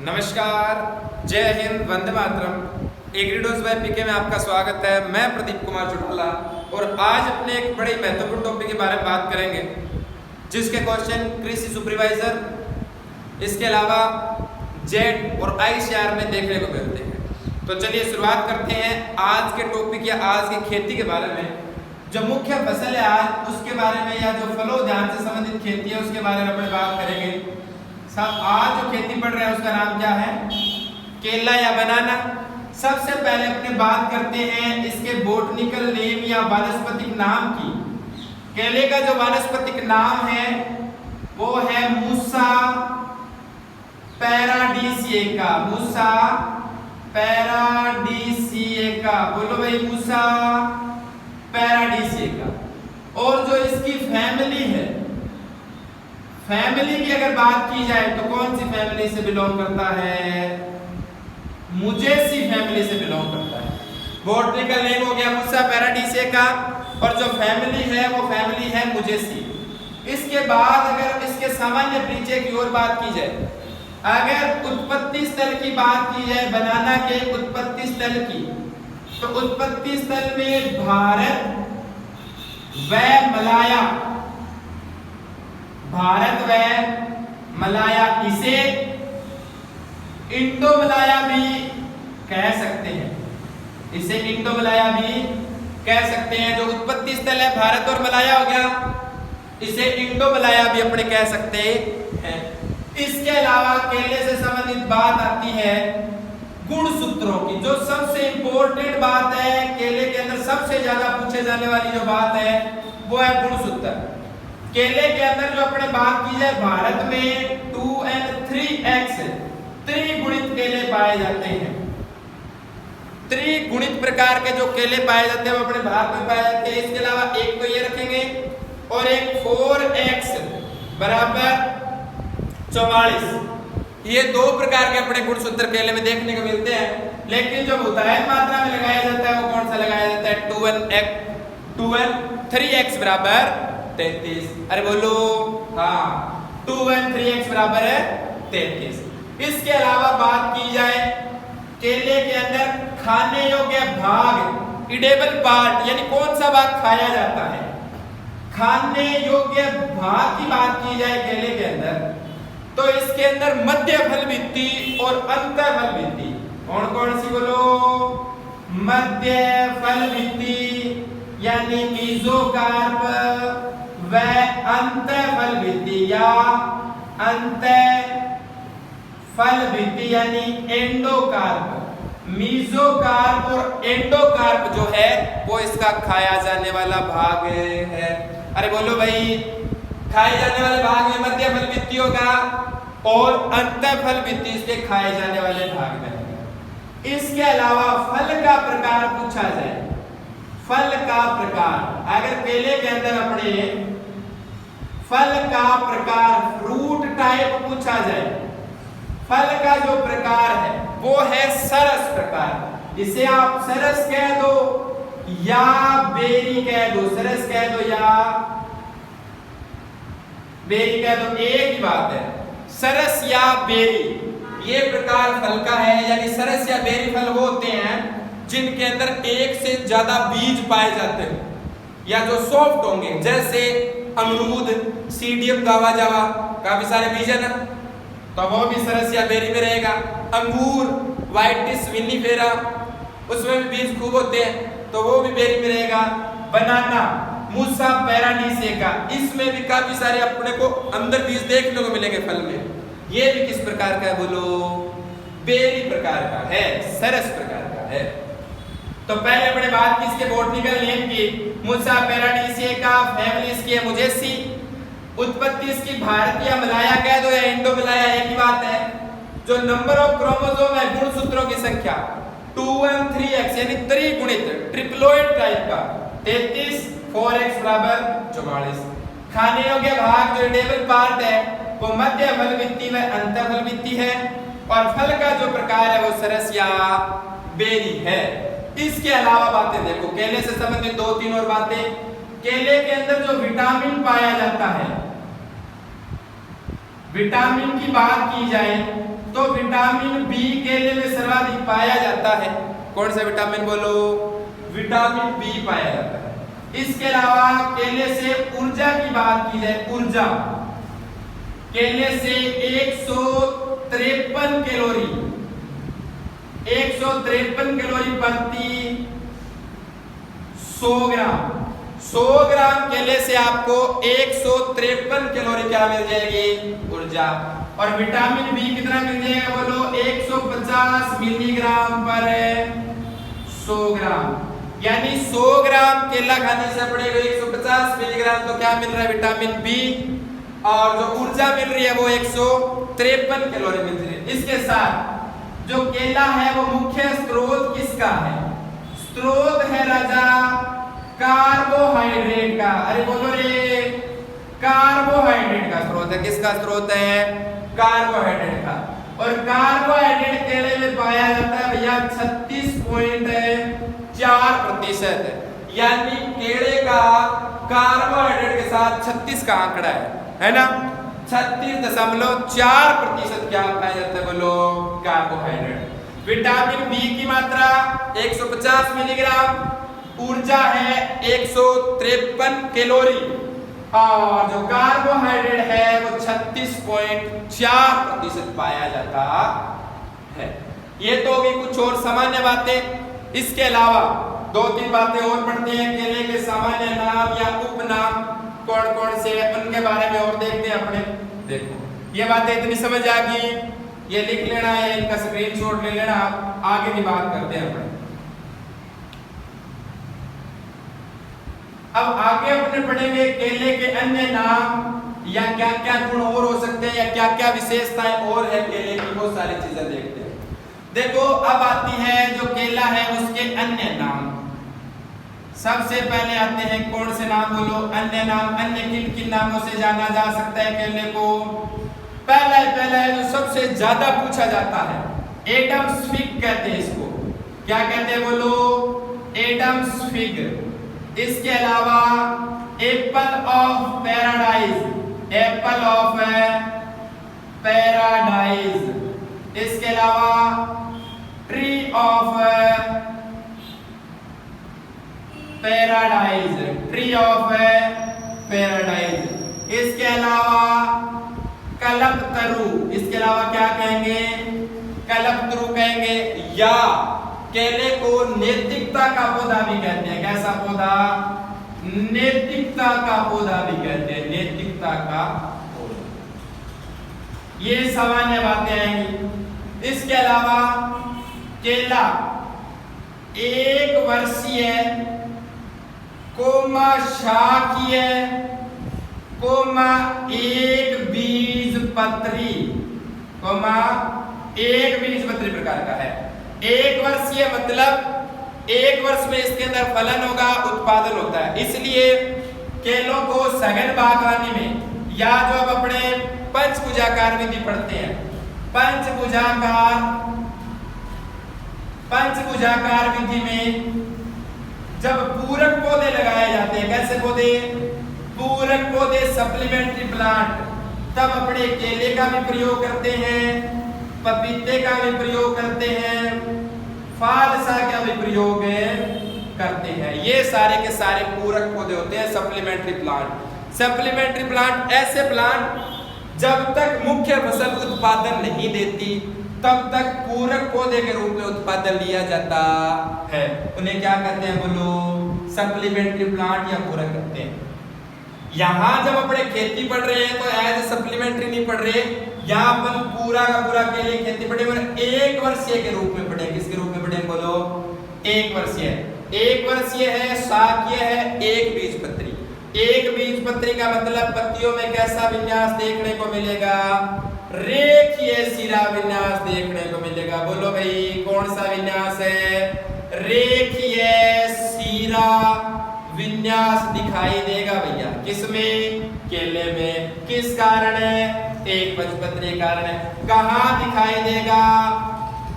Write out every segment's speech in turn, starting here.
नमस्कार, जय हिंद, वंदे मातरम। एग्रीडोज बाय पीके में आपका स्वागत है। मैं प्रदीप कुमार चुटकुला और आज अपने एक बड़े महत्वपूर्ण टॉपिक के बारे में बात करेंगे, जिसके क्वेश्चन कृषि सुपरवाइजर, इसके अलावा जेट और आईसीआर में देखने को मिलते हैं। तो चलिए शुरुआत करते हैं आज के टॉपिक या आज की खेती के बारे में। जो मुख्य फसल है आज उसके बारे में, या जो फलों ध्यान से संबंधित खेती है उसके बारे में अपन बात करेंगे। सब आज जो खेती पढ़ रहे हैं उसका नाम क्या है? केला या बनाना। सबसे पहले अपने बात करते हैं इसके बोटनिकल नेम या वानस्पतिक नाम की। केले का जो वानस्पतिक नाम है वो है मूसा पैराडीसिएका। मूसा पैराडीसिएका, बोलो भाई, मूसा पैराडीसिएका। और जो इसकी फैमिली है, फैमिली की अगर बात की जाए तो कौन सी फैमिली से बिलोंग करता है? मुजेसी फैमिली से बिलोंग करता है। बोटनिकल नेम हो गया मूसा पैराडीसिएका और जो फैमिली है वो फैमिली है मुजेसी। इसके बाद अगर इसके सामान्य परिचय की ओर बात की जाए, अगर उत्पत्ति स्थल की बात की जाए बनाना के उत्पत्ति स्थल की, तो उत्पत्ति स्थल में भारत व मलाया, भारत व मलाया, इसे इंडो मलाया भी कह सकते हैं। इसे इंडो मलाया भी कह सकते हैं। जो उत्पत्ति स्थल है भारत और मलाया हो गया, इसे इंडो मलाया भी अपने कह सकते हैं। इसके अलावा केले से संबंधित बात आती है गुणसूत्रों की। जो सबसे इंपॉर्टेंट बात है केले के अंदर, सबसे ज्यादा पूछे जाने वाली जो बात है वो है गुणसूत्र। केले के अंदर जो अपने बात की जाए, भारत में 2n3x त्रिगुणित केले पाए जाते हैं। त्रिगुणित प्रकार के जो केले पाए जाते हैं वो अपने भारत में पाए जाते हैं। इसके अलावा एक तो ये रखेंगे और एक 4x बराबर 44। ये दो प्रकार के अपने गुणसूत्र केले में देखने को मिलते हैं। लेकिन जो बहुतायत मात्रा में लगाया जाता है वो कौन सा लगाया जाता है? 2n3x बराबर 33। अरे बोलो, हाँ, 2n3x बराबर है 33। इसके अलावा बात की जाए केले के अंदर खाने योग्य भाग, इडेबल पार्ट, यानी कौन सा भाग खाया जाता है? खाने योग्य भाग की बात की जाए केले के अंदर, तो इसके अंदर मध्य फल भित्ति और अंत फल भित्ति, कौन कौन सी बोलो? मध्य फल भित्ति यानी मीजोकार्प व अंत फल भित्ति या अंत फल भित्ति यानी एंडोकार्प। मीजोकार्प और एंडोकार्प जो है वो इसका खाया जाने वाला भाग है। अरे बोलो भाई, खाए जाने वाले भाग में मध्य फल भित्ति होगा और अंत फल भित्ति इसके खाए जाने वाले भाग में है। इसके अलावा फल का प्रकार पूछा जाए, फल का प्रकार, अगर केले के अंदर अपने फल का प्रकार, फ्रूट टाइप पूछा जाए, फल का जो प्रकार है वो है सरस प्रकार। इसे आप सरस कह दो या बेरी कह दो, सरस कह दो या बेरी कह दो, एक ही बात है। सरस या बेरी ये प्रकार फल का है, यानी सरस या बेरी फल वो होते हैं जिनके अंदर एक से ज्यादा बीज पाए जाते हैं या जो सॉफ्ट होंगे, जैसे अमरूद, सीडियम गावा जावा, काफी सारे बीज है ना, तो वो भी सरस या बेरी में रहेगा। अंगूर, वाइटिस विनिफेरा, उसमें भी बीज खूब होते हैं तो वो भी बेरी में रहेगा। बनाना, मूसा पैराडीसिएका, इसमें भी काफी सारे अपने को अंदर बीज देखने को मिलेंगे फल में। ये भी किस प्रकार का है बोलो? बेरी प्रकार का है, सरस प्रकार का है। तो पहले अपने बात की इसके बोटनिकल नेम की, मूसा पैराडीसिएका, फैमिली इसकी है मुजेसी, उत्पत्ति इसकी भारत या मलाया कह दो या इंडो मलाया, एक ही बात है। जो नंबर ऑफ क्रोमोसोम है, गुणसूत्रों की संख्या 2n3x यानी त्रिगुणित ट्रिप्लोइड टाइप का 33, 4x बराबर 44। खाने योग्य भाग जो इडेबल पार्ट है वो मध्य फल भित्ति व अंत फल भित्ति है और फल का जो प्रकार है वो सरस या बेरी है। इसके अलावा बातें देखो, केले से संबंधित दो तीन और बातें। केले के अंदर जो विटामिन पाया जाता है, विटामिन की बात की जाए तो विटामिन बी केले में सर्वाधिक पाया जाता है। कौन सा विटामिन बोलो? विटामिन बी पाया जाता है। इसके अलावा केले से ऊर्जा की बात की जाए, ऊर्जा केले से 153 कैलोरी 153 कैलोरी प्रति 100 ग्राम 100 ग्राम केले से आपको 153 कैलोरी क्या मिल जाएगी? ऊर्जा। और विटामिन बी कितना मिल जाएगा बोलो? 150 मिलीग्राम पर 100 ग्राम, यानी 100 ग्राम केला खाने से अपने को 150 मिलीग्राम तो क्या मिल रहा है? Vitamin B. और जो ऊर्जा मिल रही है वो 153 कैलोरी मिल रही है। इसके साथ जो केला है वो मुख्य स्रोत किसका है? स्रोत है राजा कार्बोहाइड्रेट का। अरे बोलो रे, कार्बोहाइड्रेट का स्रोत है। किसका स्रोत है? कार्बोहाइड्रेट का। और कार्बोहाइड्रेट केले में पाया जाता है भैया 36.4%, यानी केले का कार्बोहाइड्रेट के साथ 36 का आंकड़ा है ना? 36.4% क्या पाया जाता है बोलो? कार्बोहाइड्रेट। विटामिन बी की मात्रा 150 मिलीग्राम, ऊर्जा है 153 कैलोरी, और जो कार्बोहाइड्रेट है वो 36.4% पाया जाता है। ये तो होगी कुछ और सामान्य बातें। इसके अलावा 2-3 बातें और पढ़ते हैं। केले के सामान्य नाम या उपनाम कौन कौन से हैं उनके बारे में और देखते हैं अपने। देखो ये बातें इतनी समझ आ गई, ये लिख लेना है, इनका स्क्रीनशॉट ले लेना, आगे की बात करते हैं अपने। अब आगे अपने पढ़ेंगे केले के अन्य नाम या क्या क्या गुण और हो सकते हैं या क्या क्या विशेषताएं और है केले की, बहुत सारी चीजें देखते हैं। देखो अब आती है जो केला है उसके अन्य नाम। सबसे पहले आते हैं कौन से नाम बोलो? अन्य नाम। अन्य किन किन नामों से जाना जा सकता है केले को? पहला है जो सबसे ज्यादा पूछा जाता है, एडम्स फिग कहते हैं इसको। क्या कहते हैं बोलो? Adam's fig. इसके अलावा apple of paradise, apple of paradise. इसके अलावा tree of paradise, tree of paradise. इसके अलावा कल्पतरु, इसके अलावा क्या कहेंगे? कल्पतरु कहेंगे, या केले को नैतिकता का पौधा भी कहते हैं। कैसा पौधा? नैतिकता का पौधा भी कहते हैं, नैतिकता का पौधा। ये सामान्य बातें आएंगी। इसके अलावा केला 1 वर्षीय कोमा शाकीय कोमा 1 बीजपत्री कोमा 1 बीजपत्री प्रकार का है। 1 वर्षीय मतलब 1 वर्ष में इसके अंदर फलन होगा, उत्पादन होता है। इसलिए केलों को सघन बागवानी में या जो अब अपने पंचभुजाकार विधि पढ़ते हैं, पंचभुजाकार विधि में जब पूरक पौधे लगाए जाते हैं, कैसे पौधे? पूरक पौधे, सप्लीमेंट्री प्लांट, तब अपने केले का भी प्रयोग करते हैं, पपीते का भी प्रयोग करते हैं, फालसा का भी प्रयोग करते हैं। ये सारे के सारे पूरक पौधे होते हैं, सप्लीमेंट्री प्लांट। सप्लीमेंट्री प्लांट ऐसे प्लांट जब तक मुख्य फसल उत्पादन नहीं देती तब तक पूरक पौधे के रूप में उत्पादन लिया जाता है। उन्हें क्या कहते हैं बोलो? सप्लीमेंट्री प्लांट या पूरक कहते हैं। यहाँ जब अपने खेती पढ़ रहे हैं तो एज सप्लीमेंट्री नहीं पढ़ रहे, यहाँ अपन पूरा का पूरा केले की खेती पढ़ेंगे, 1 वर्षीय के रूप में पढ़ेंगे। किसके रूप में पढ़ेंगे बोलो? 1 वर्षीय। 1 वर्षीय है, शाकीय है, 1 बीजपत्री। 1 बीजपत्री का मतलब पत्तियों में कैसा विन्यास देखने को मिलेगा? रेखीय शिरा विन्यास देखने को मिलेगा। बोलो भाई कौन सा विन्यास है? रेखीय शिरा विन्यास दिखाई देगा भैया। किसमें? केले में। किस कारण है? 1 बीजपत्री कारण है। कहाँ दिखाई देगा?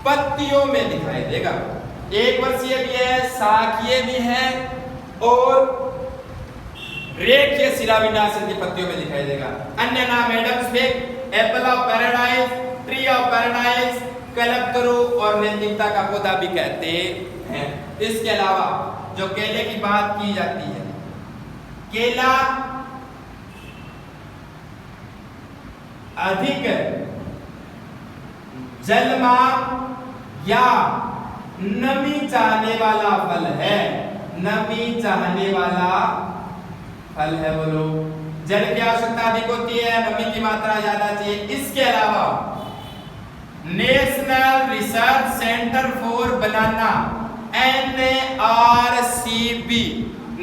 पत्तियों में दिखाई देगा। 1 वर्षीय भी है, शाकीय भी है और रेखीय शिरा विन्यास की पत्तियों में दिखाई देगा। अन्य नाम Adam's fig, apple of paradise, tree of paradise, कल्पतरु और नैतिकता का पौधा भी कहते हैं। इसके अलावा जो केले की बात की जाती है, केला अधिक जलमांग या नमी चाहने वाला फल है। नमी चाहने वाला फल है। बोलो, जल की आवश्यकता अधिक होती है, नमी की मात्रा ज्यादा चाहिए। इसके अलावा national research centre for banana NRCB,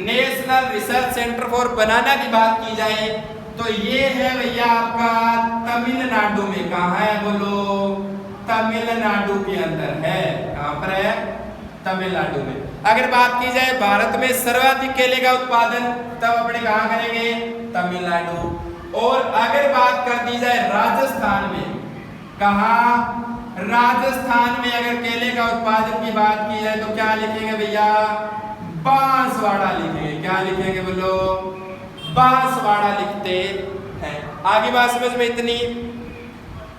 national research centre for बनाना की बात की जाए तो ये है भैया आपका तमिलनाडु में। कहाँ है? बोलो, तमिलनाडु के अंदर है। कहां पर है? तमिलनाडु में। अगर बात की जाए भारत में सर्वाधिक केले का उत्पादन, तब अपने कहां करेंगे? तमिलनाडु। और अगर बात कर दी जाए राजस्थान में, कहां? राजस्थान में अगर केले का उत्पादन की बात की जाए तो क्या लिखेंगे भैया? बांसवाड़ा लिखेंगे। क्या लिखेंगे? बोलो, बांसवाड़ा लिखते हैं। आगे बात समझ में इतनी।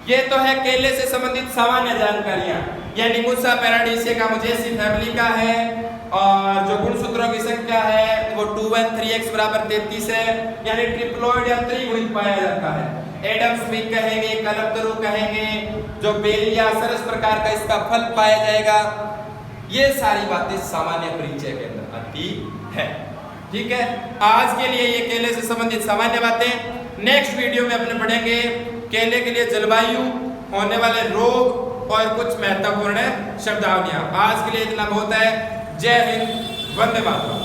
ये तो है केले से संबंधित सामान्य जानकारियां, यानी मुसा पैराडीसिया का मुझेसी फैमिली का है और जो गुणसूत्रों की संख्या है वो 2 1 3x बराबर 33 है, यानी ट्रिप्लोइड या त्रिगुणित पाया जाता है। एडम्स भी कहेंगे, कल्पतरु कहेंगे, जो बेल या सरस प्रकार का इसका फल पाया जाएगा। ये सारी बातें सामान्य परिचय के अंदर आती है। ठीक है, आज के लिए ये केले से संबंधित सामान्य बातें। नेक्स्ट वीडियो में अपने पढ़ेंगे केले के लिए जलवायु, होने वाले रोग और कुछ महत्वपूर्ण शब्दावलियां। आज के लिए इतना बहुत है। जय हिंद, वंदे मातरम।